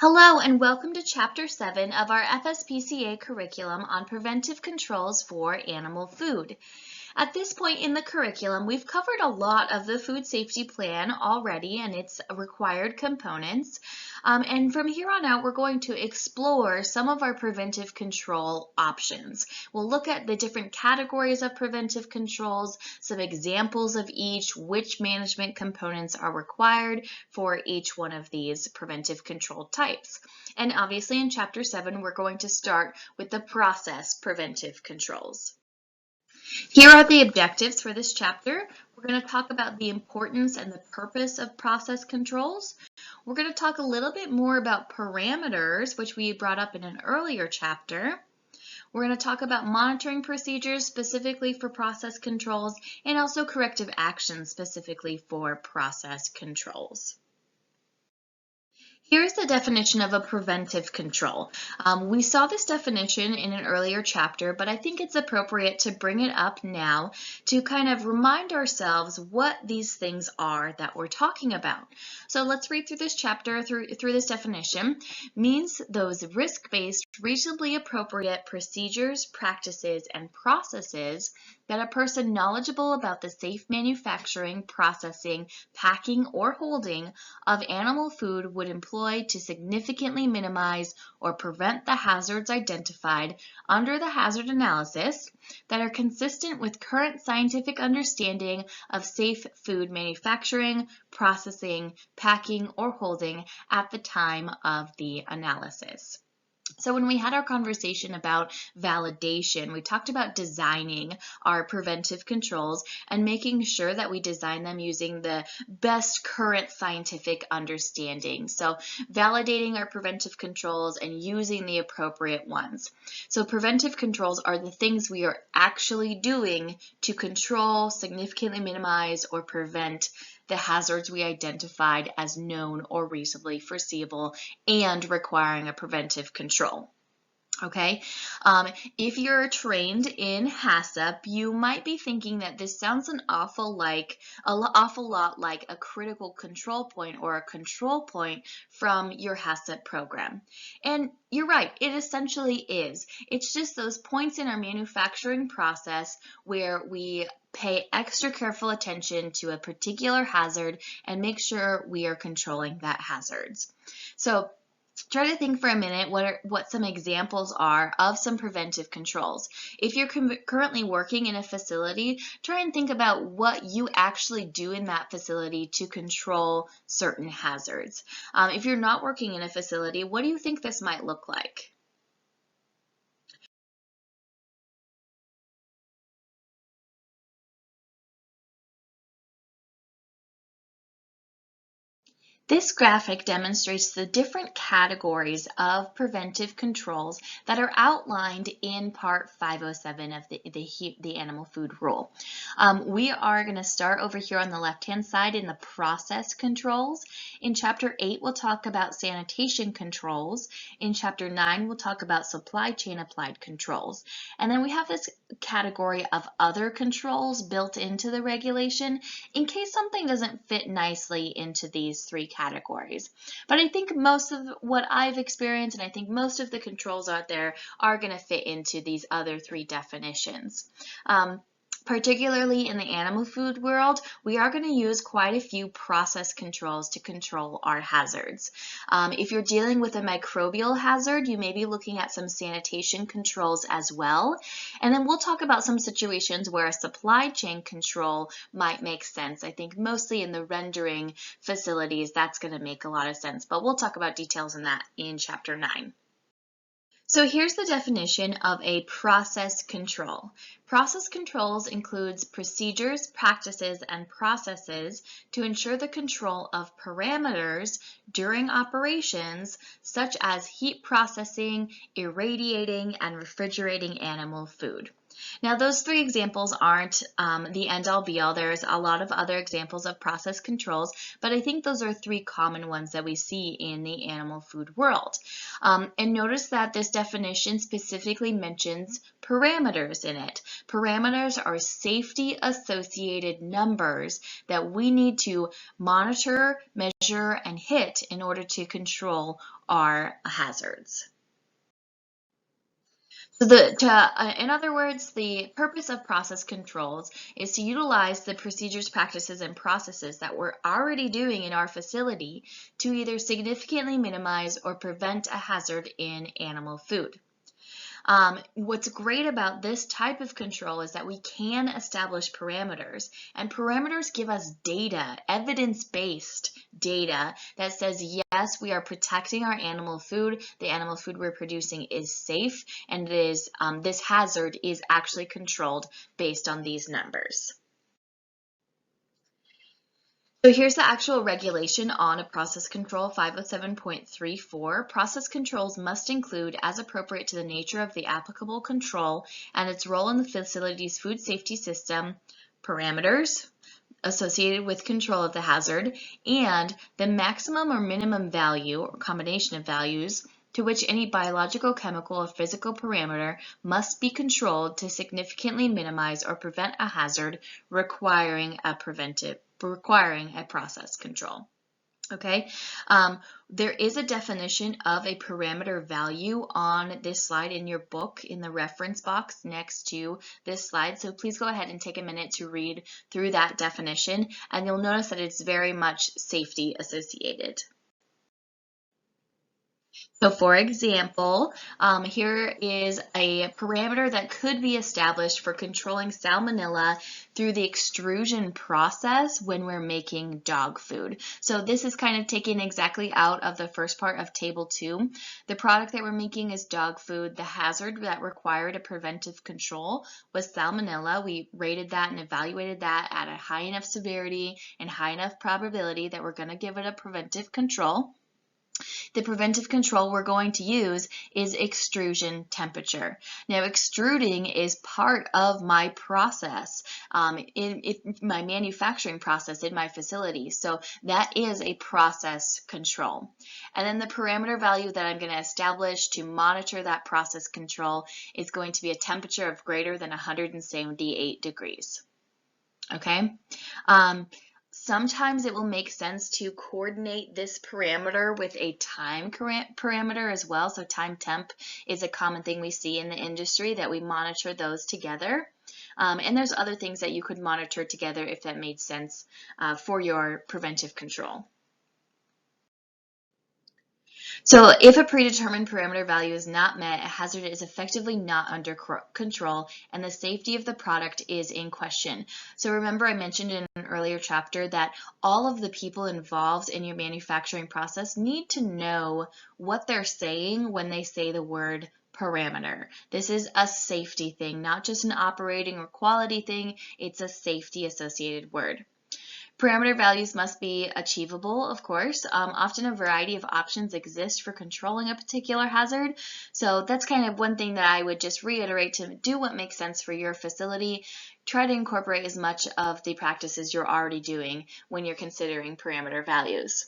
Hello and welcome to Chapter 7 of our FSPCA curriculum on preventive controls for animal food. At this point in the curriculum, we've covered a lot of the food safety plan already and its required components. And from here on out, we're going to explore some of our preventive control options. We'll look at the different categories of preventive controls, some examples of each, which management components are required for each one of these preventive control types. And obviously in Chapter 7, we're going to start with the process preventive controls. Here are the objectives for this chapter. We're going to talk about the importance and the purpose of process controls. We're going to talk a little bit more about parameters, which we brought up in an earlier chapter. We're going to talk about monitoring procedures specifically for process controls and also corrective actions specifically for process controls. Here's the definition of a preventive control. We saw this definition in an earlier chapter, but I think it's appropriate to bring it up now to kind of remind ourselves what these things are that we're talking about. So let's read through this chapter, through this definition. Means those risk-based, reasonably appropriate procedures, practices, and processes that a person knowledgeable about the safe manufacturing, processing, packing, or holding of animal food would employ to significantly minimize or prevent the hazards identified under the hazard analysis that are consistent with current scientific understanding of safe food manufacturing, processing, packing, or holding at the time of the analysis. So when we had our conversation about validation, we talked about designing our preventive controls and making sure that we design them using the best current scientific understanding. So validating our preventive controls and using the appropriate ones. So preventive controls are the things we are actually doing to control, significantly minimize, or prevent the hazards we identified as known or reasonably foreseeable and requiring a preventive control. Okay, if you're trained in HACCP, you might be thinking that this sounds an awful lot like a critical control point or a control point from your HACCP program. And you're right, it essentially is. It's just those points in our manufacturing process where we pay extra careful attention to a particular hazard and make sure we are controlling that hazards. So try to think for a minute what some examples are of some preventive controls. If you're currently working in a facility, try and think about what you actually do in that facility to control certain hazards. If you're not working in a facility, what do you think this might look like? This graphic demonstrates the different categories of preventive controls that are outlined in Part 507 of the Animal Food Rule. We are going to start over here on the left-hand side in the process controls. In Chapter 8, we'll talk about sanitation controls. In Chapter 9, we'll talk about supply chain applied controls. And then we have this category of other controls built into the regulation in case something doesn't fit nicely into these three categories. But I think most of what I've experienced, and I think most of the controls out there, are going to fit into these other three definitions. Particularly in the animal food world, we are going to use quite a few process controls to control our hazards. If you're dealing with a microbial hazard, you may be looking at some sanitation controls as well. And then we'll talk about some situations where a supply chain control might make sense. I think mostly in the rendering facilities, that's going to make a lot of sense. But we'll talk about details in that in Chapter 9. So here's the definition of a process control. Process controls includes procedures, practices, and processes to ensure the control of parameters during operations such as heat processing, irradiating, and refrigerating animal food. Now, those three examples aren't the end-all be-all. There's a lot of other examples of process controls, but I think those are three common ones that we see in the animal food world. And notice that this definition specifically mentions parameters in it. Parameters are safety-associated numbers that we need to monitor, measure, and hit in order to control our hazards. So in other words, the purpose of process controls is to utilize the procedures, practices, and processes that we're already doing in our facility to either significantly minimize or prevent a hazard in animal food. What's great about this type of control is that we can establish parameters, and parameters give us data, evidence-based data that says, yes, we are protecting our animal food, the animal food we're producing is safe, and this hazard is actually controlled based on these numbers. So here's the actual regulation on a process control, 507.34. Process controls must include, as appropriate to the nature of the applicable control and its role in the facility's food safety system, parameters associated with control of the hazard, and the maximum or minimum value or combination of values to which any biological, chemical, or physical parameter must be controlled to significantly minimize or prevent a hazard requiring a process control. Okay, there is a definition of a parameter value on this slide in your book in the reference box next to this slide. So please go ahead and take a minute to read through that definition, and you'll notice that it's very much safety associated. So for example, here is a parameter that could be established for controlling salmonella through the extrusion process when we're making dog food. So this is kind of taken exactly out of the first part of table 2. The product that we're making is dog food. The hazard that required a preventive control was salmonella. We rated that and evaluated that at a high enough severity and high enough probability that we're going to give it a preventive control. The preventive control we're going to use is extrusion temperature. Now, extruding is part of my process, in my manufacturing process in my facility. So that is a process control. And then the parameter value that I'm going to establish to monitor that process control is going to be a temperature of greater than 178 degrees. Okay. Sometimes it will make sense to coordinate this parameter with a time parameter as well. So time temp is a common thing we see in the industry, that we monitor those together. And there's other things that you could monitor together if that made sense for your preventive control. So if a predetermined parameter value is not met, a hazard is effectively not under control and the safety of the product is in question. So remember, I mentioned in an earlier chapter that all of the people involved in your manufacturing process need to know what they're saying when they say the word parameter. This is a safety thing, not just an operating or quality thing. It's a safety associated word. Parameter values must be achievable, of course. Often a variety of options exist for controlling a particular hazard. So that's kind of one thing that I would just reiterate: to do what makes sense for your facility. Try to incorporate as much of the practices you're already doing when you're considering parameter values.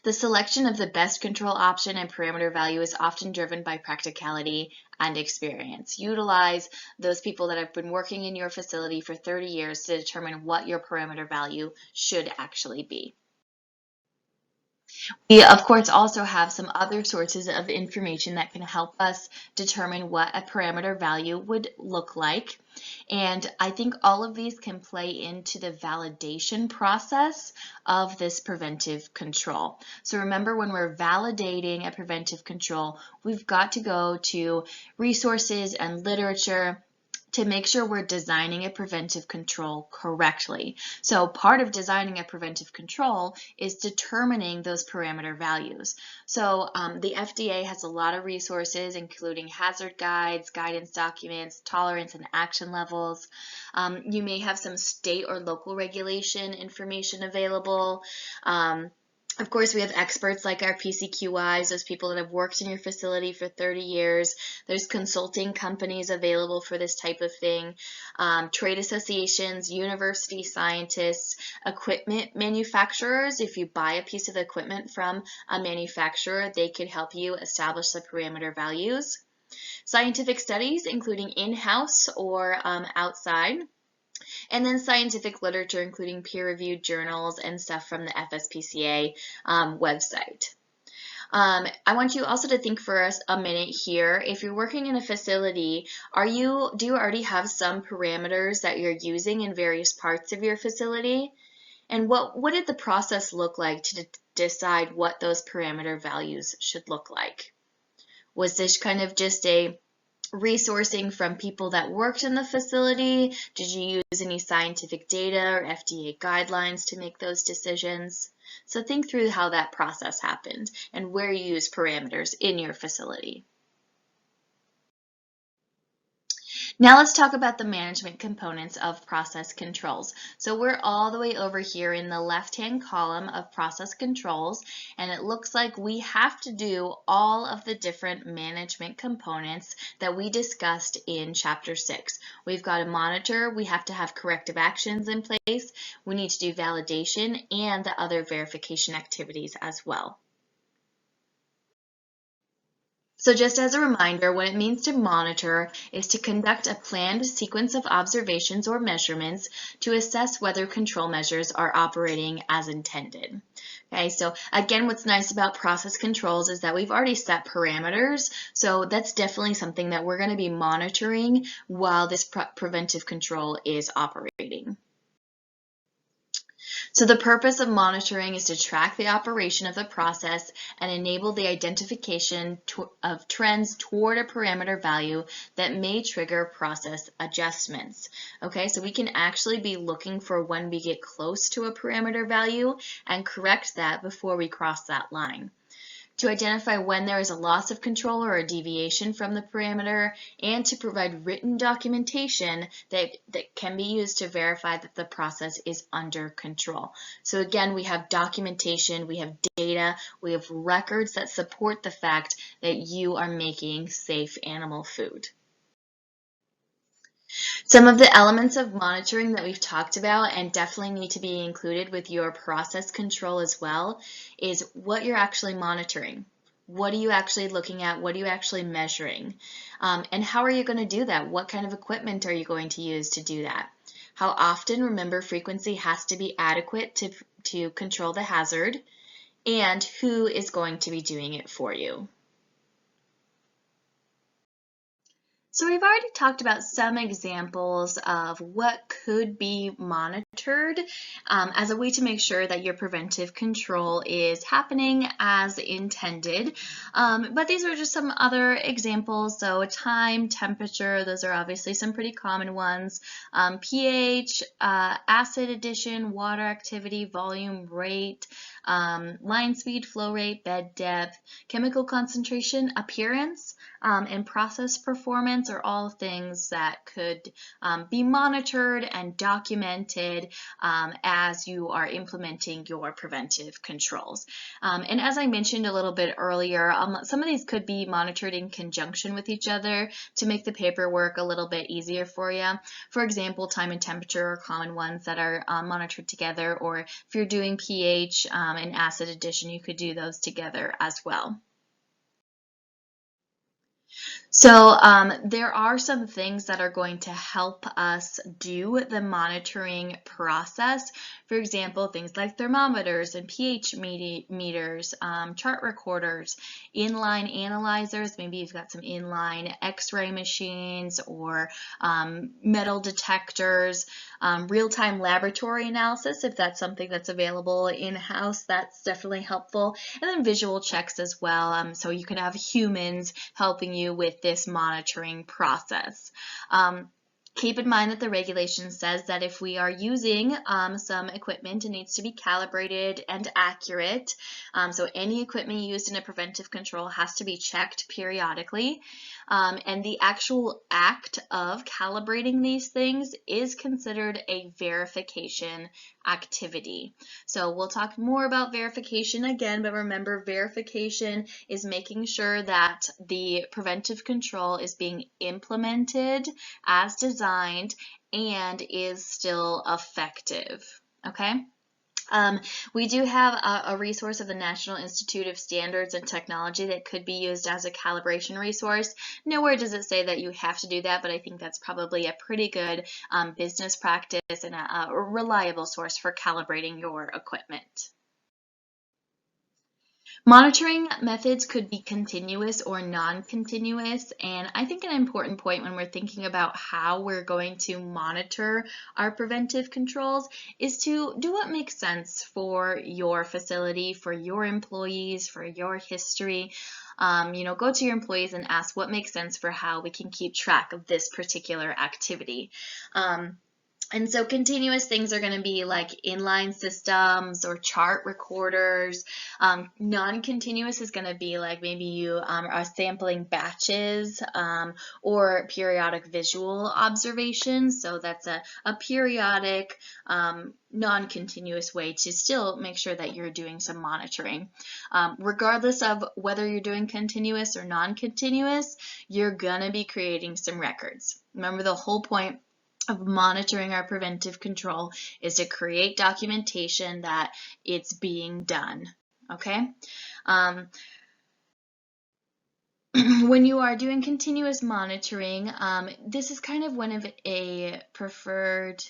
The selection of the best control option and parameter value is often driven by practicality and experience. Utilize those people that have been working in your facility for 30 years to determine what your parameter value should actually be. We, of course, also have some other sources of information that can help us determine what a parameter value would look like. And I think all of these can play into the validation process of this preventive control. So remember, when we're validating a preventive control, we've got to go to resources and literature to make sure we're designing a preventive control correctly. So part of designing a preventive control is determining those parameter values. So the FDA has a lot of resources, including hazard guides, guidance documents, tolerance and action levels. You may have some state or local regulation information available. Of course, we have experts like our PCQIs, those people that have worked in your facility for 30 years. There's consulting companies available for this type of thing, trade associations, university scientists, equipment manufacturers. If you buy a piece of equipment from a manufacturer, they could help you establish the parameter values. Scientific studies, including in-house or outside. And then scientific literature, including peer-reviewed journals and stuff from the FSPCA website. I want you also to think for us a minute here. If you're working in a facility, do you already have some parameters that you're using in various parts of your facility? And what did the process look like to decide what those parameter values should look like? Was this kind of just a resourcing from people that worked in the facility? Did you use any scientific data or FDA guidelines to make those decisions? So think through how that process happened and where you use parameters in your facility. Now let's talk about the management components of process controls. So we're all the way over here in the left-hand column of process controls, and it looks like we have to do all of the different management components that we discussed in Chapter 6. We've got to monitor, we have to have corrective actions in place, we need to do validation and the other verification activities as well. So just as a reminder, what it means to monitor is to conduct a planned sequence of observations or measurements to assess whether control measures are operating as intended. Okay, so again, what's nice about process controls is that we've already set parameters, so that's definitely something that we're going to be monitoring while this preventive control is operating. So the purpose of monitoring is to track the operation of the process and enable the identification of trends toward a parameter value that may trigger process adjustments. Okay, so we can actually be looking for when we get close to a parameter value and correct that before we cross that line. To identify when there is a loss of control or a deviation from the parameter, and to provide written documentation that can be used to verify that the process is under control. So again, we have documentation, we have data, we have records that support the fact that you are making safe animal food. Some of the elements of monitoring that we've talked about and definitely need to be included with your process control as well is what you're actually monitoring. What are you actually looking at? What are you actually measuring? And how are you going to do that? What kind of equipment are you going to use to do that? How often? Remember, frequency has to be adequate to control the hazard. And who is going to be doing it for you? So we've already talked about some examples of what could be monitored as a way to make sure that your preventive control is happening as intended. But these are just some other examples. So time, temperature, those are obviously some pretty common ones. pH, acid addition, water activity, volume, rate, line speed, flow rate, bed depth, chemical concentration, appearance, and process performance are all things that could be monitored and documented as you are implementing your preventive controls. And as I mentioned a little bit earlier, some of these could be monitored in conjunction with each other to make the paperwork a little bit easier for you. For example, time and temperature are common ones that are monitored together, or if you're doing pH and acid addition, you could do those together as well. So there are some things that are going to help us do the monitoring process. For example, things like thermometers and pH meters, chart recorders, inline analyzers. Maybe you've got some inline x-ray machines or metal detectors, real-time laboratory analysis, if that's something that's available in-house, that's definitely helpful. And then visual checks as well, so you can have humans helping you with this monitoring process. Keep in mind that the regulation says that if we are using some equipment, it needs to be calibrated and accurate. So any equipment used in a preventive control has to be checked periodically. And the actual act of calibrating these things is considered a verification activity. So we'll talk more about verification again, but remember, verification is making sure that the preventive control is being implemented as designed and is still effective. Okay? We do have a resource of the National Institute of Standards and Technology that could be used as a calibration resource. Nowhere does it say that you have to do that, but I think that's probably a pretty good business practice and a reliable source for calibrating your equipment. Monitoring methods could be continuous or non-continuous, and I think an important point when we're thinking about how we're going to monitor our preventive controls is to do what makes sense for your facility, for your employees, for your history. Go to your employees and ask what makes sense for how we can keep track of this particular activity. And so continuous things are going to be like inline systems or chart recorders. Non-continuous is going to be like maybe you are sampling batches or periodic visual observations. So that's a periodic non-continuous way to still make sure that you're doing some monitoring. Regardless of whether you're doing continuous or non-continuous, you're going to be creating some records. Remember, the whole point of monitoring our preventive control is to create documentation that it's being done, okay? When you are doing continuous monitoring, this is kind of one of the preferred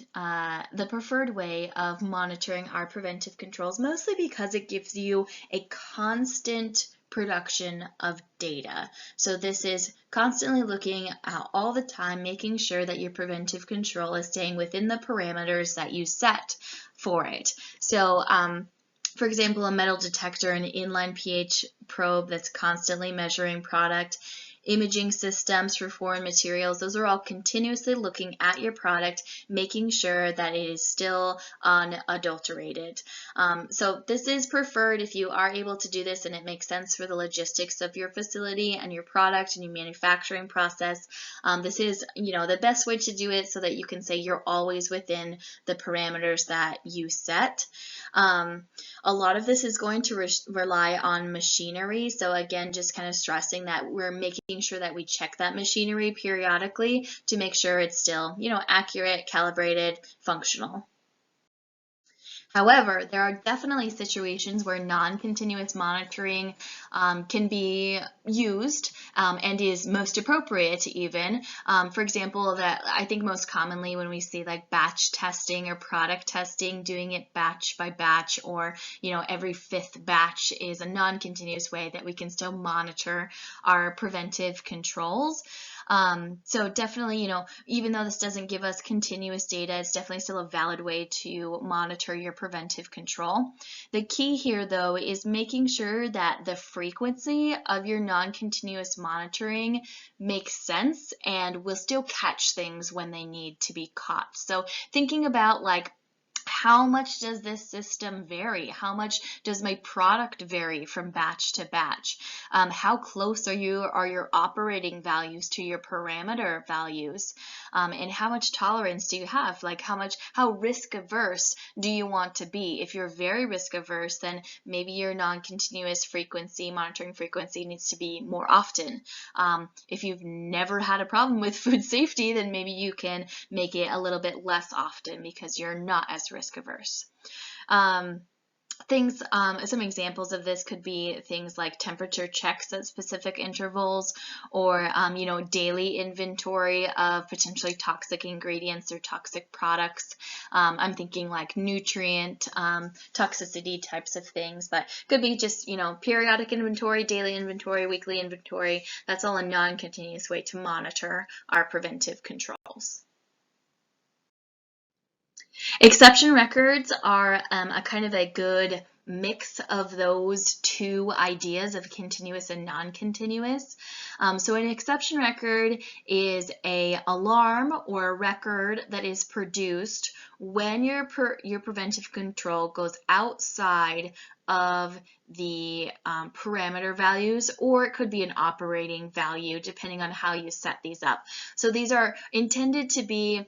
way of monitoring our preventive controls, mostly because it gives you a constant production of data. So this is constantly looking at all the time, making sure that your preventive control is staying within the parameters that you set for it. So for example, a metal detector, an inline pH probe that's constantly measuring product, imaging systems for foreign materials, those are all continuously looking at your product, making sure that it is still unadulterated. So this is preferred if you are able to do this and it makes sense for the logistics of your facility and your product and your manufacturing process. This is, the best way to do it so that you can say you're always within the parameters that you set. A lot of this is going to rely on machinery. So again, just kind of stressing that we're making sure that we check that machinery periodically to make sure it's still, accurate, calibrated, functional. However, there are definitely situations where non-continuous monitoring can be used and is most appropriate even. For example, that I think most commonly when we see like batch testing or product testing, doing it batch by batch, or every fifth batch is a non-continuous way that we can still monitor our preventive controls. So definitely, even though this doesn't give us continuous data, it's definitely still a valid way to monitor your preventive control. The key here, though, is making sure that the frequency of your non-continuous monitoring makes sense and will still catch things when they need to be caught. So thinking about like, how much does this system vary? How much does my product vary from batch to batch? How close are your operating values to your parameter values? And how much tolerance do you have? Like how risk averse do you want to be? If you're very risk averse, then maybe your non-continuous monitoring frequency needs to be more often. If you've never had a problem with food safety, then maybe you can make it a little bit less often because you're not as risk averse. Some examples of this could be things like temperature checks at specific intervals, or daily inventory of potentially toxic ingredients or toxic products. I'm thinking like nutrient toxicity types of things, but could be just periodic inventory, daily inventory, weekly inventory. That's all a non-continuous way to monitor our preventive controls. Exception records are a kind of a good mix of those two ideas of continuous and non-continuous. So an exception record is an alarm or a record that is produced when your preventive control goes outside of the parameter values, or it could be an operating value depending on how you set these up. So these are intended to be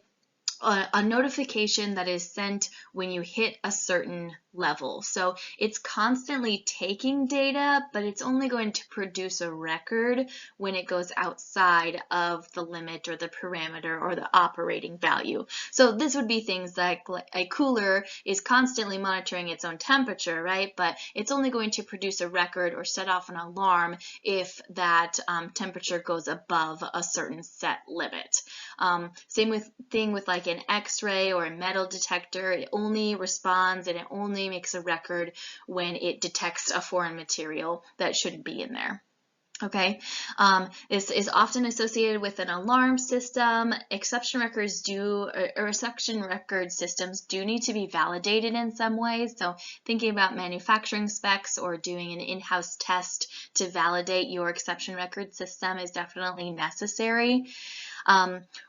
a notification that is sent when you hit a certain level. So it's constantly taking data, but it's only going to produce a record when it goes outside of the limit or the parameter or the operating value. So this would be things like a cooler is constantly monitoring its own temperature, right? But it's only going to produce a record or set off an alarm if that temperature goes above a certain set limit. Same thing with like an X-ray or a metal detector. It only responds and it only makes a record when it detects a foreign material that shouldn't be in there. Okay, this is often associated with an alarm system. Exception records exception record systems do need to be validated in some ways. So thinking about manufacturing specs or doing an in-house test to validate your exception record system is definitely necessary.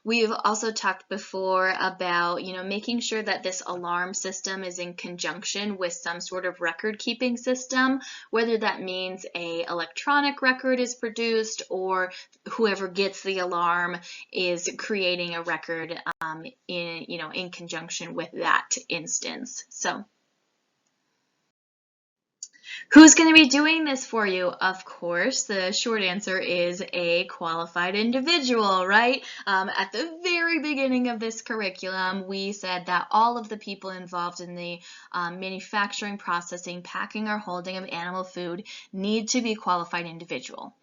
We've also talked before about, making sure that this alarm system is in conjunction with some sort of record keeping system, whether that means a electronic record is produced or whoever gets the alarm is creating a record in conjunction with that instance. So who's going to be doing this for you? Of course, the short answer is a qualified individual, right? At the very beginning of this curriculum, we said that all of the people involved in the manufacturing, processing, packing, or holding of animal food need to be qualified individual.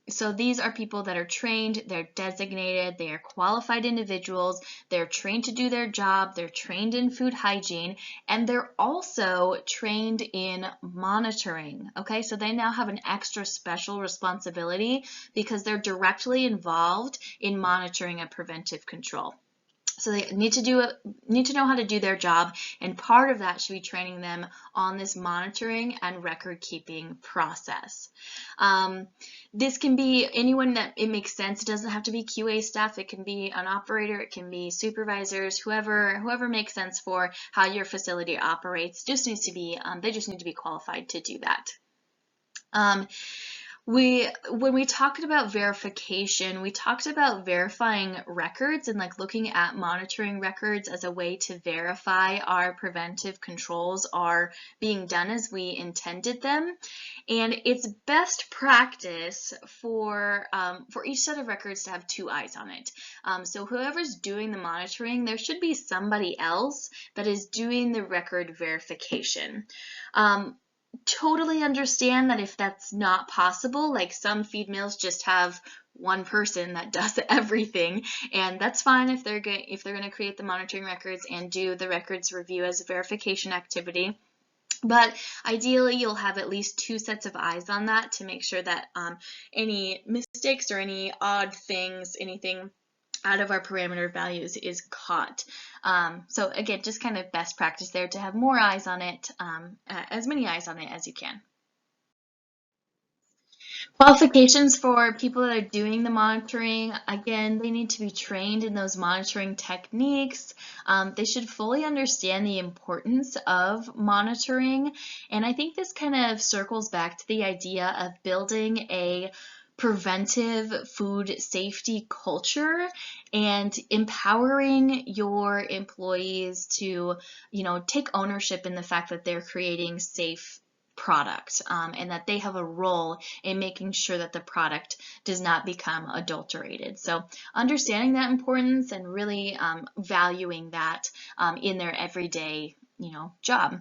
So these are people that are trained, they're designated, they are qualified individuals, they're trained to do their job, they're trained in food hygiene, and they're also trained in monitoring, okay? So they now have an extra special responsibility because they're directly involved in monitoring a preventive control. So they need to know how to do their job, and part of that should be training them on this monitoring and record keeping process. This can be anyone that it makes sense. It doesn't have to be QA staff. It can be an operator. It can be supervisors. Whoever makes sense for how your facility operates. Just needs to be. They just need to be qualified to do that. When we talked about verification, we talked about verifying records and like looking at monitoring records as a way to verify our preventive controls are being done as we intended them. And it's best practice for each set of records to have two eyes on it. So whoever's doing the monitoring, there should be somebody else that is doing the record verification. Totally understand that if that's not possible, like some feed mills just have one person that does everything, and that's fine if they're going to create the monitoring records and do the records review as a verification activity. But ideally, you'll have at least two sets of eyes on that to make sure that any mistakes or any odd things, anything out of our parameter values is caught. So again, just kind of best practice there to have more eyes on it, as many eyes on it as you can. Qualifications for people that are doing the monitoring, again, they need to be trained in those monitoring techniques. They should fully understand the importance of monitoring. And I think this kind of circles back to the idea of building a preventive food safety culture and empowering your employees to, take ownership in the fact that they're creating safe product and that they have a role in making sure that the product does not become adulterated. So understanding that importance and really valuing that in their everyday, job.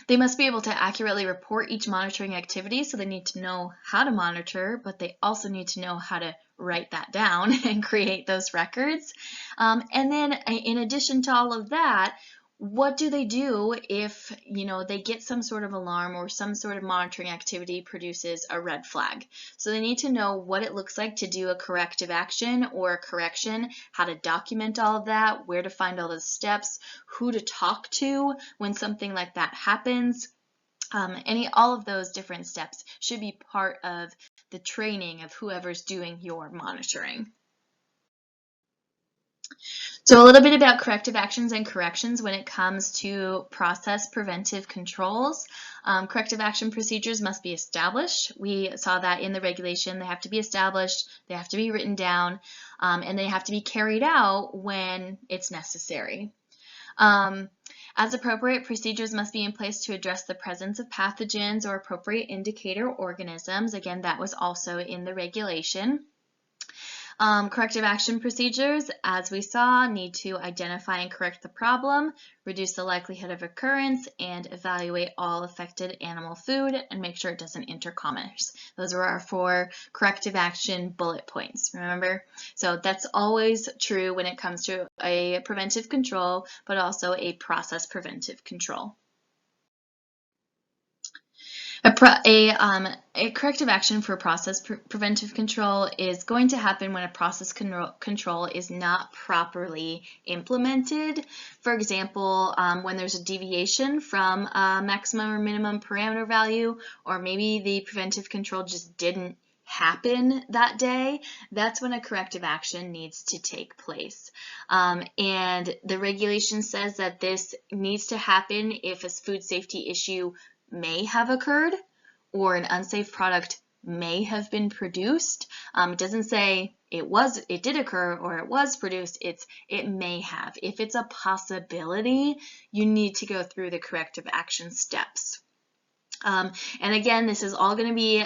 They must be able to accurately report each monitoring activity, so they need to know how to monitor, but they also need to know how to write that down and create those records. And then in addition to all of that, what do they do if, they get some sort of alarm or some sort of monitoring activity produces a red flag? So they need to know what it looks like to do a corrective action or a correction, how to document all of that, where to find all those steps, who to talk to when something like that happens. All of those different steps should be part of the training of whoever's doing your monitoring. So a little bit about corrective actions and corrections when it comes to process preventive controls. Corrective action procedures must be established. We saw that in the regulation. They have to be established, they have to be written down, and they have to be carried out when it's necessary. As appropriate, procedures must be in place to address the presence of pathogens or appropriate indicator organisms. Again, that was also in the regulation. Corrective action procedures, as we saw, need to identify and correct the problem, reduce the likelihood of occurrence, and evaluate all affected animal food and make sure it doesn't enter commerce. Those were our 4 corrective action bullet points, remember? So that's always true when it comes to a preventive control, but also a process preventive control. A corrective action for process preventive control is going to happen when a process control is not properly implemented. For example, when there's a deviation from a maximum or minimum parameter value, or maybe the preventive control just didn't happen that day, that's when a corrective action needs to take place. And the regulation says that this needs to happen if a food safety issue may have occurred or an unsafe product may have been produced. It doesn't say it did occur or it was produced, it may have. If it's a possibility, you need to go through the corrective action steps. And again, this is all going to be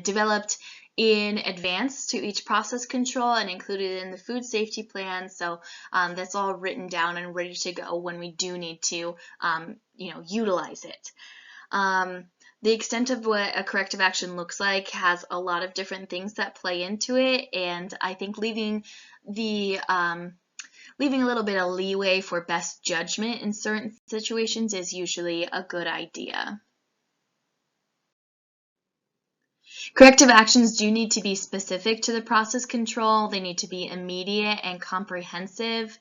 developed in advance to each process control and included in the food safety plan. So that's all written down and ready to go when we do need to utilize it. The extent of what a corrective action looks like has a lot of different things that play into it, and I think leaving a little bit of leeway for best judgment in certain situations is usually a good idea. Corrective actions do need to be specific to the process control. They need to be immediate and comprehensive.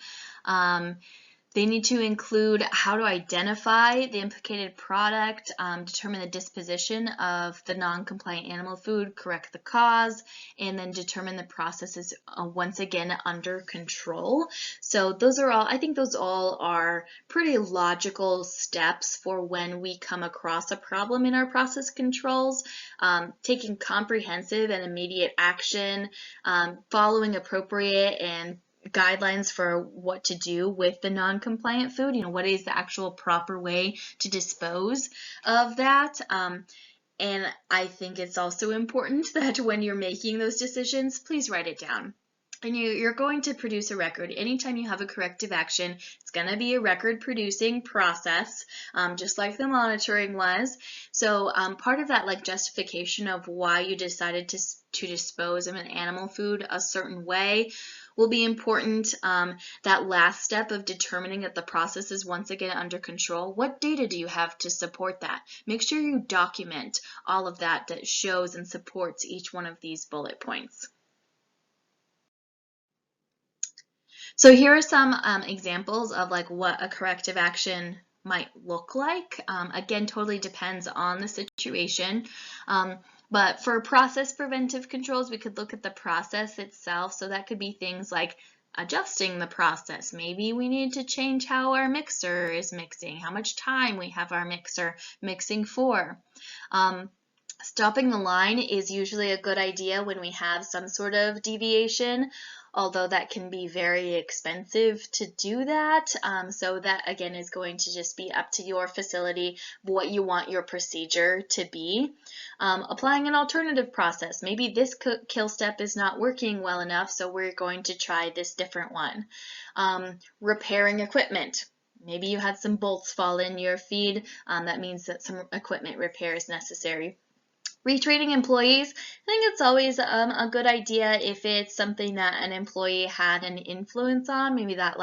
They need to include how to identify the implicated product, determine the disposition of the non-compliant animal food, correct the cause, and then determine the process is once again under control. So I think those all are pretty logical steps for when we come across a problem in our process controls. Taking comprehensive and immediate action, following appropriate and guidelines for what to do with the non-compliant food, what is the actual proper way to dispose of that. And I think it's also important that when you're making those decisions, please write it down. And you're going to produce a record. Anytime you have a corrective action, it's going to be a record producing process, just like the monitoring was. So part of that justification of why you decided to dispose of an animal food a certain way will be important. That last step of determining that the process is once again under control, what data do you have to support that? Make sure you document all of that shows and supports each one of these bullet points. So here are some examples of what a corrective action might look like. Again, totally depends on the situation. But for process preventive controls, we could look at the process itself. So that could be things like adjusting the process. Maybe we need to change how our mixer is mixing, how much time we have our mixer mixing for. Stopping the line is usually a good idea when we have some sort of deviation, although that can be very expensive to do that. So that again is going to just be up to your facility, what you want your procedure to be. Applying an alternative process. Maybe this kill step is not working well enough, so we're going to try this different one. Repairing equipment. Maybe you had some bolts fall in your feed. That means that some equipment repair is necessary. Retraining employees, I think it's always a good idea if it's something that an employee had an influence on, maybe that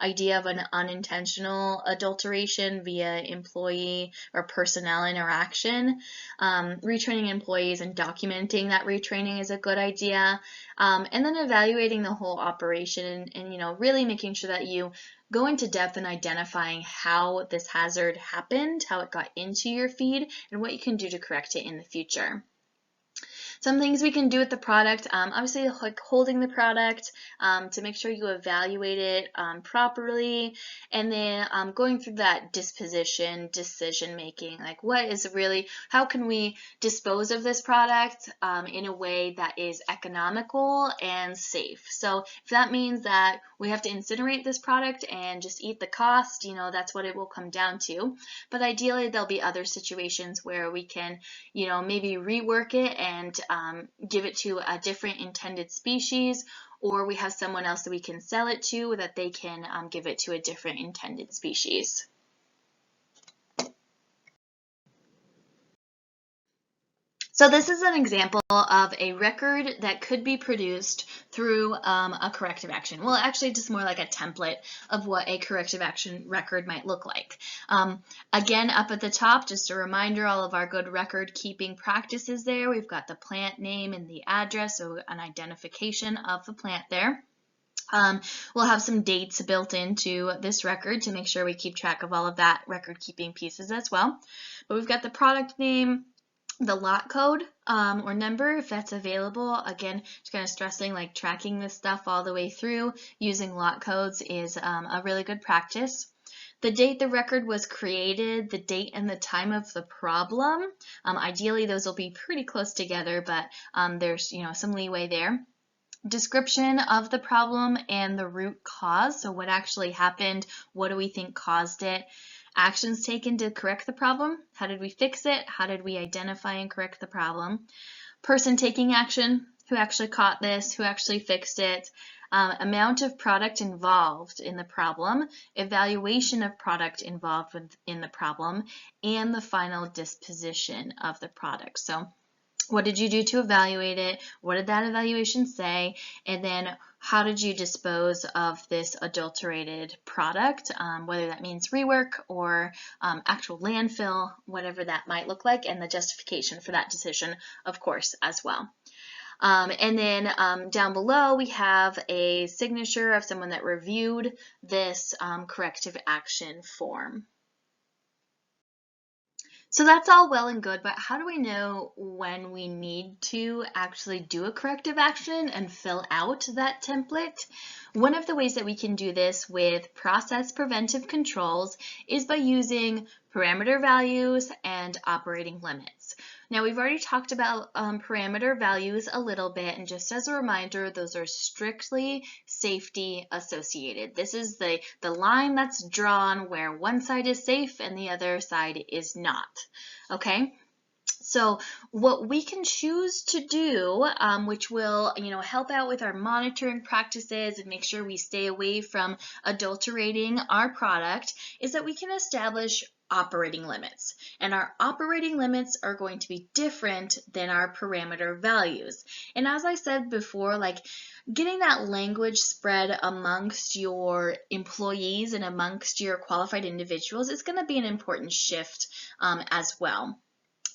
idea of an unintentional adulteration via employee or personnel interaction. Retraining employees and documenting that retraining is a good idea. And then evaluating the whole operation and really making sure that you go into depth in identifying how this hazard happened, how it got into your feed, and what you can do to correct it in the future. Some things we can do with the product, obviously like holding the product to make sure you evaluate it properly, and then going through that disposition, decision making, like what is really, how can we dispose of this product in a way that is economical and safe. So if that means that we have to incinerate this product and just eat the cost, you know, that's what it will come down to. But ideally there'll be other situations where we can, you know, maybe rework it and give it to a different intended species, or we have someone else that we can sell it to that they can give it to a different intended species. So this is an example of a record that could be produced through a corrective action. Well, actually just more like a template of what a corrective action record might look like. Again, up at the top, just a reminder, all of our good record keeping practices there. We've got the plant name and the address, so an identification of the plant there. We'll have some dates built into this record to make sure we keep track of all of that record keeping pieces as well. But we've got the product name, the lot code or number if that's available. Again, just kind of stressing like tracking this stuff all the way through using lot codes is a really good practice. The date the record was created, the date and the time of the problem. Ideally those will be pretty close together, but there's, you know, some leeway there. Description of the problem and the root cause. So what actually happened? What do we think caused it? Actions taken to correct the problem. How did we fix it? How did we identify and correct the problem? Person taking action. Who actually caught this? Who actually fixed it? Amount of product involved in the problem. Evaluation of product involved in the problem. And the final disposition of the product. So what did you do to evaluate it? What did that evaluation say? And then how did you dispose of this adulterated product, whether that means rework or actual landfill, whatever that might look like, and the justification for that decision, of course, as well. And then down below, we have a signature of someone that reviewed this corrective action form. So that's all well and good, but how do we know when we need to actually do a corrective action and fill out that template? One of the ways that we can do this with process preventive controls is by using parameter values and operating limits. Now we've already talked about parameter values a little bit, and just as a reminder, those are strictly safety associated. This is the line that's drawn where one side is safe and the other side is not. Okay? So what we can choose to do, which will, you know, help out with our monitoring practices and make sure we stay away from adulterating our product, is that we can establish operating limits. And our operating limits are going to be different than our parameter values. And as I said before, like getting that language spread amongst your employees and amongst your qualified individuals is going to be an important shift as well.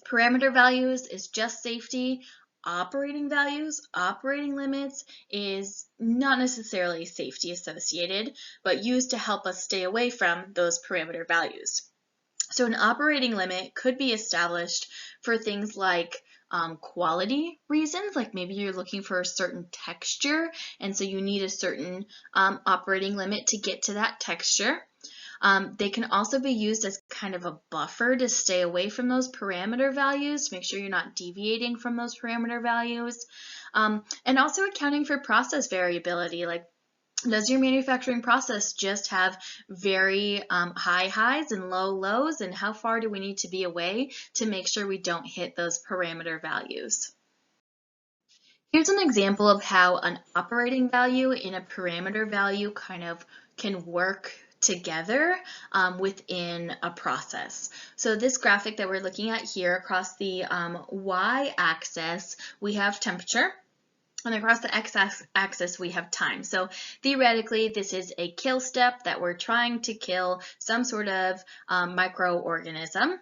Parameter values is just safety. Operating values, operating limits is not necessarily safety associated, but used to help us stay away from those parameter values. So an operating limit could be established for things like quality reasons, like maybe you're looking for a certain texture, and so you need a certain operating limit to get to that texture. They can also be used as kind of a buffer to stay away from those parameter values, to make sure you're not deviating from those parameter values. And also accounting for process variability, like does your manufacturing process just have very high highs and low lows, and how far do we need to be away to make sure we don't hit those parameter values? Here's an example of how an operating value and a parameter value kind of can work together within a process. So this graphic that we're looking at here, across the y-axis, we have temperature. And across the x-axis, we have time. So theoretically, this is a kill step that we're trying to kill some sort of microorganism.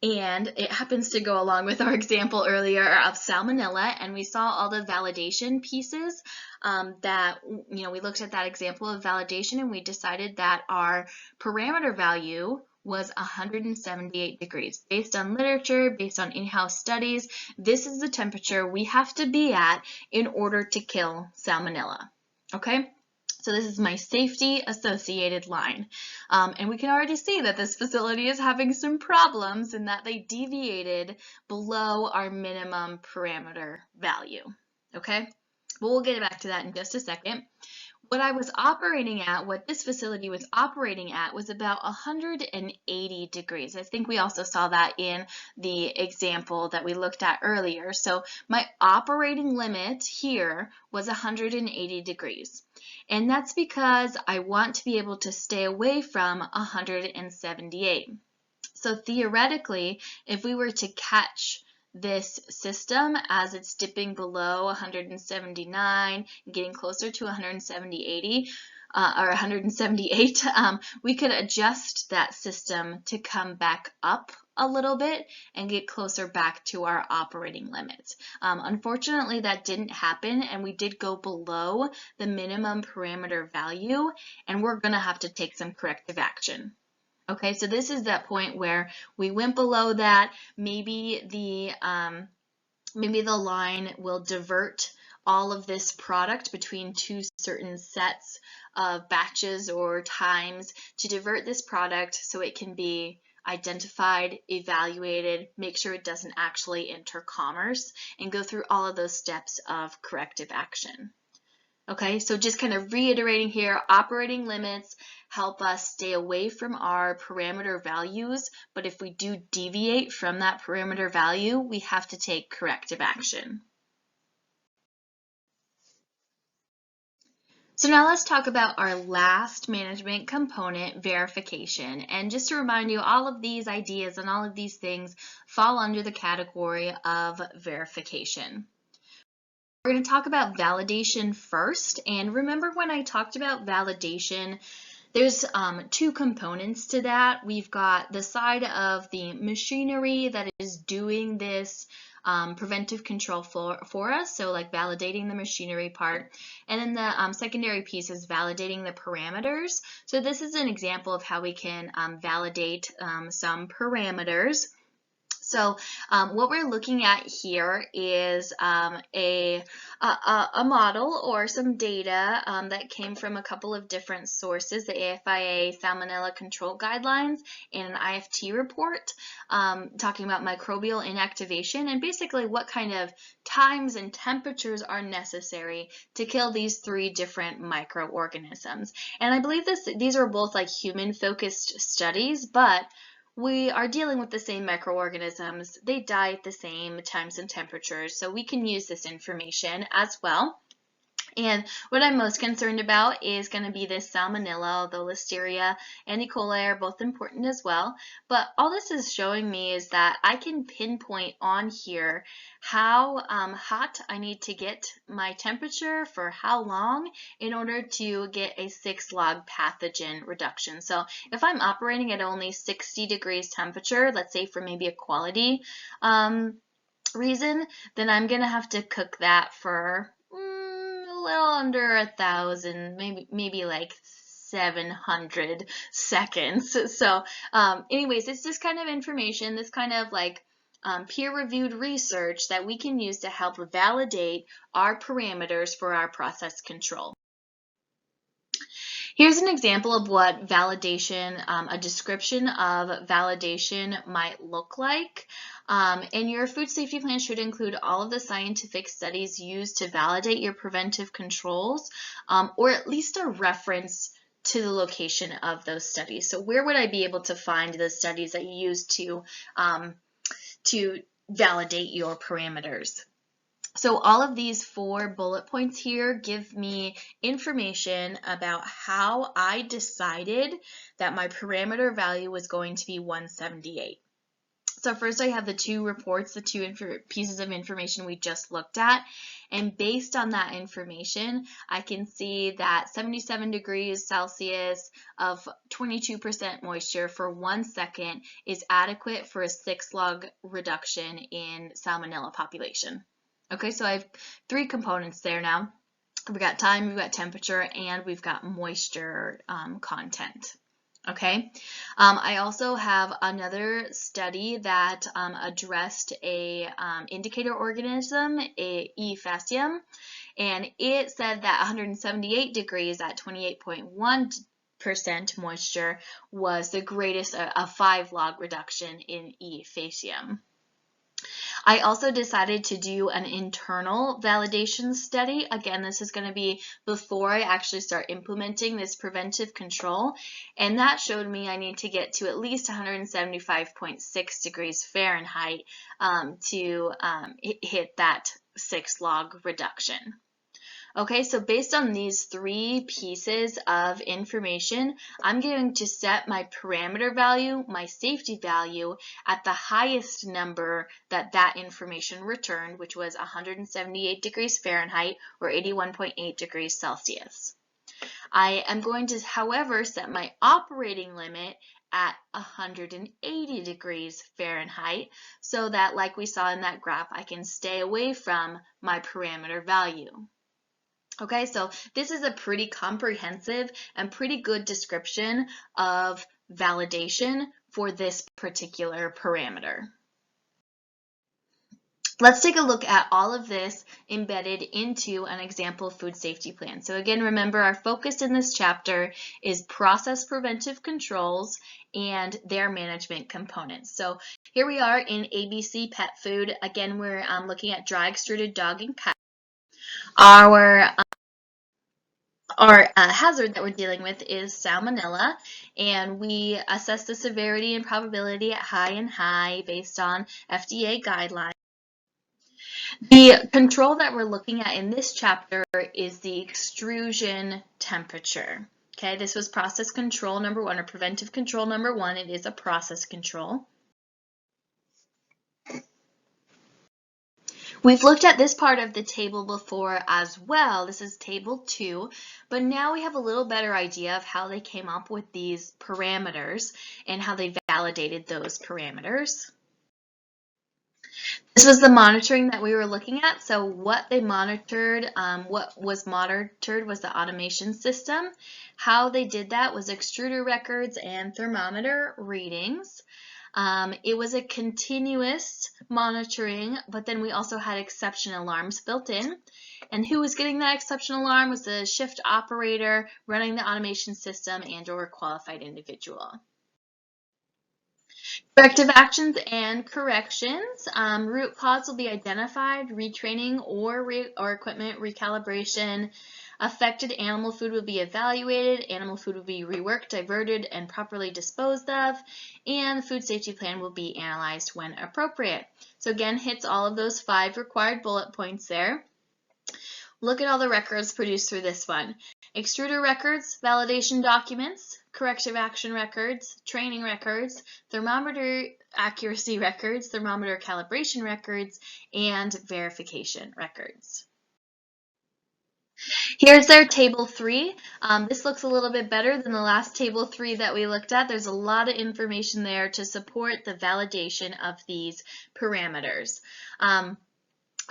And it happens to go along with our example earlier of salmonella, and we saw all the validation pieces that, you know, we looked at that example of validation, and we decided that our parameter value was 178 degrees. Based on literature, based on in-house studies, this is the temperature we have to be at in order to kill Salmonella. Okay? So this is my safety associated line. And we can already see that this facility is having some problems in that they deviated below our minimum parameter value. Okay? But we'll get back to that in just a second. What I was operating at, what this facility was operating at, was about 180 degrees. I think we also saw that in the example that we looked at earlier. So my operating limit here was 180 degrees. And that's because I want to be able to stay away from 178. So theoretically, if we were to catch this system as it's dipping below 179, getting closer to 178, we could adjust that system to come back up a little bit and get closer back to our operating limits. Unfortunately, that didn't happen, and we did go below the minimum parameter value, and we're going to have to take some corrective action. Okay, so this is that point where we went below that. Maybe the line will divert all of this product between two certain sets of batches or times to divert this product so it can be identified, evaluated, make sure it doesn't actually enter commerce, and go through all of those steps of corrective action. Okay, so just kind of reiterating here, operating limits help us stay away from our parameter values, but if we do deviate from that parameter value, we have to take corrective action. So now let's talk about our last management component, verification. And just to remind you, all of these ideas and all of these things fall under the category of verification. We're going to talk about validation first, and remember when I talked about validation, there's two components to that. We've got the side of the machinery that is doing this preventive control for us, so like validating the machinery part, and then the secondary piece is validating the parameters. So this is an example of how we can validate some parameters. So what we're looking at here is a model or some data that came from a couple of different sources, the AFIA Salmonella Control Guidelines and an IFT report talking about microbial inactivation and basically what kind of times and temperatures are necessary to kill these three different microorganisms. And I believe these are both like human-focused studies, but we are dealing with the same microorganisms. They die at the same times and temperatures, so we can use this information as well. And what I'm most concerned about is going to be this Salmonella, although Listeria and E. coli are both important as well. But all this is showing me is that I can pinpoint on here how hot I need to get my temperature for how long in order to get a 6-log pathogen reduction. So if I'm operating at only 60 degrees temperature, let's say for maybe a quality reason, then I'm going to have to cook that for a little under 1,000, maybe like 700 seconds. So anyways, it's this kind of information, this kind of like peer-reviewed research that we can use to help validate our parameters for our process control. Here's an example of what validation, a description of validation might look like. And your food safety plan should include all of the scientific studies used to validate your preventive controls, or at least a reference to the location of those studies. So where would I be able to find the studies that you use to validate your parameters? So all of these 4 bullet points here give me information about how I decided that my parameter value was going to be 178. So first I have the 2 reports, the 2 pieces of information we just looked at, and based on that information, I can see that 77 degrees Celsius of 22% moisture for 1 second is adequate for a 6-log reduction in Salmonella population. Okay, so I have 3 components there now. We've got time, we've got temperature, and we've got moisture content. Okay. I also have another study that addressed a indicator organism, E. faecium, and it said that 178 degrees at 28.1% moisture was the greatest, a 5-log reduction in E. faecium. I also decided to do an internal validation study. Again, this is going to be before I actually start implementing this preventive control, and that showed me I need to get to at least 175.6 degrees Fahrenheit to hit that 6-log reduction. Okay, so based on these 3 pieces of information, I'm going to set my parameter value, my safety value, at the highest number that that information returned, which was 178 degrees Fahrenheit or 81.8 degrees Celsius. I am going to, however, set my operating limit at 180 degrees Fahrenheit so that, like we saw in that graph, I can stay away from my parameter value. Okay, so this is a pretty comprehensive and pretty good description of validation for this particular parameter. Let's take a look at all of this embedded into an example food safety plan. So again, remember our focus in this chapter is process preventive controls and their management components. So here we are in ABC Pet Food. Again, we're looking at dry extruded dog and cat. Our hazard that we're dealing with is salmonella, and we assess the severity and probability at high and high based on FDA guidelines. The control that we're looking at in this chapter is the extrusion temperature. Okay, this was process control number 1 or preventive control number 1. It is a process control. We've looked at this part of the table before as well. This is table 2, but now we have a little better idea of how they came up with these parameters and how they validated those parameters. This was the monitoring that we were looking at. So what they monitored, what was monitored was the automation system. How they did that was extruder records and thermometer readings. It was a continuous monitoring, but then we also had exception alarms built in. And who was getting that exception alarm was the shift operator running the automation system and/or a qualified individual. Corrective actions and corrections. Root cause will be identified, retraining or equipment recalibration. Affected animal food will be evaluated, animal food will be reworked, diverted, and properly disposed of, and the food safety plan will be analyzed when appropriate. So again, hits all of those 5 required bullet points there. Look at all the records produced through this one. Extruder records, validation documents, corrective action records, training records, thermometer accuracy records, thermometer calibration records, and verification records. Here's their table 3. This looks a little bit better than the last table 3 that we looked at. There's a lot of information there to support the validation of these parameters.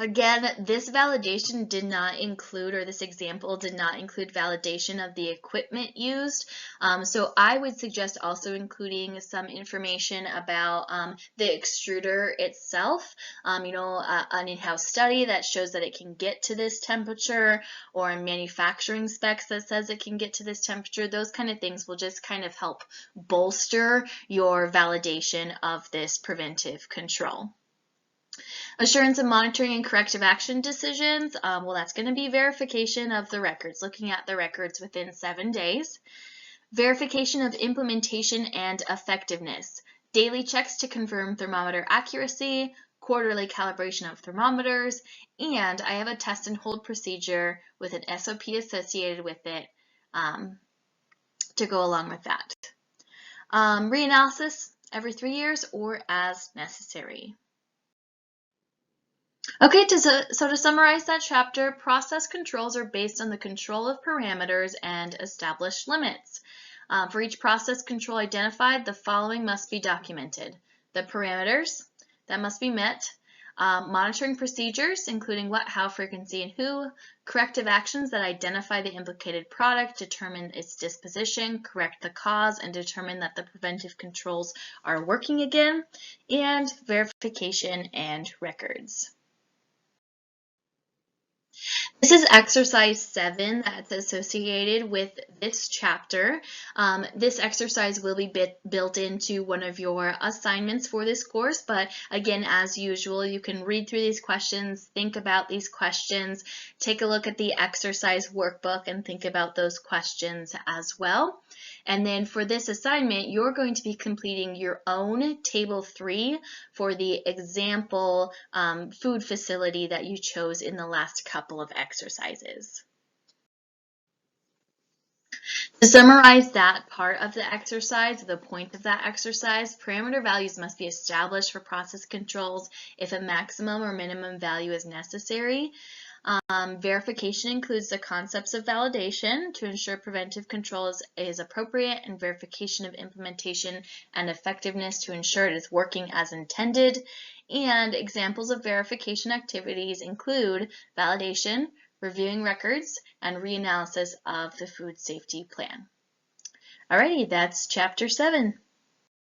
Again, this validation did not include, or this example did not include validation of the equipment used. So I would suggest also including some information about the extruder itself. An in-house study that shows that it can get to this temperature, or manufacturing specs that says it can get to this temperature. Those kind of things will just kind of help bolster your validation of this preventive control. Assurance of monitoring and corrective action decisions, well, that's going to be verification of the records, looking at the records within 7 days. Verification of implementation and effectiveness, daily checks to confirm thermometer accuracy, quarterly calibration of thermometers, and I have a test and hold procedure with an SOP associated with it to go along with that. Reanalysis every 3 years or as necessary. Okay, so to summarize that chapter, process controls are based on the control of parameters and established limits. For each process control identified, the following must be documented. The parameters that must be met, monitoring procedures, including what, how, frequency, and who, corrective actions that identify the implicated product, determine its disposition, correct the cause, and determine that the preventive controls are working again, and verification and records. This is exercise 7 that's associated with this chapter. This exercise will be built into one of your assignments for this course, but again, as usual, you can read through these questions, think about these questions, take a look at the exercise workbook and think about those questions as well. And then for this assignment, you're going to be completing your own table 3 for the example food facility that you chose in the last couple of exercises. To summarize that part of the exercise, the point of that exercise, parameter values must be established for process controls if a maximum or minimum value is necessary. Verification includes the concepts of validation to ensure preventive control is appropriate, and verification of implementation and effectiveness to ensure it is working as intended. And examples of verification activities include validation, reviewing records, and reanalysis of the food safety plan. Alrighty, that's chapter 7.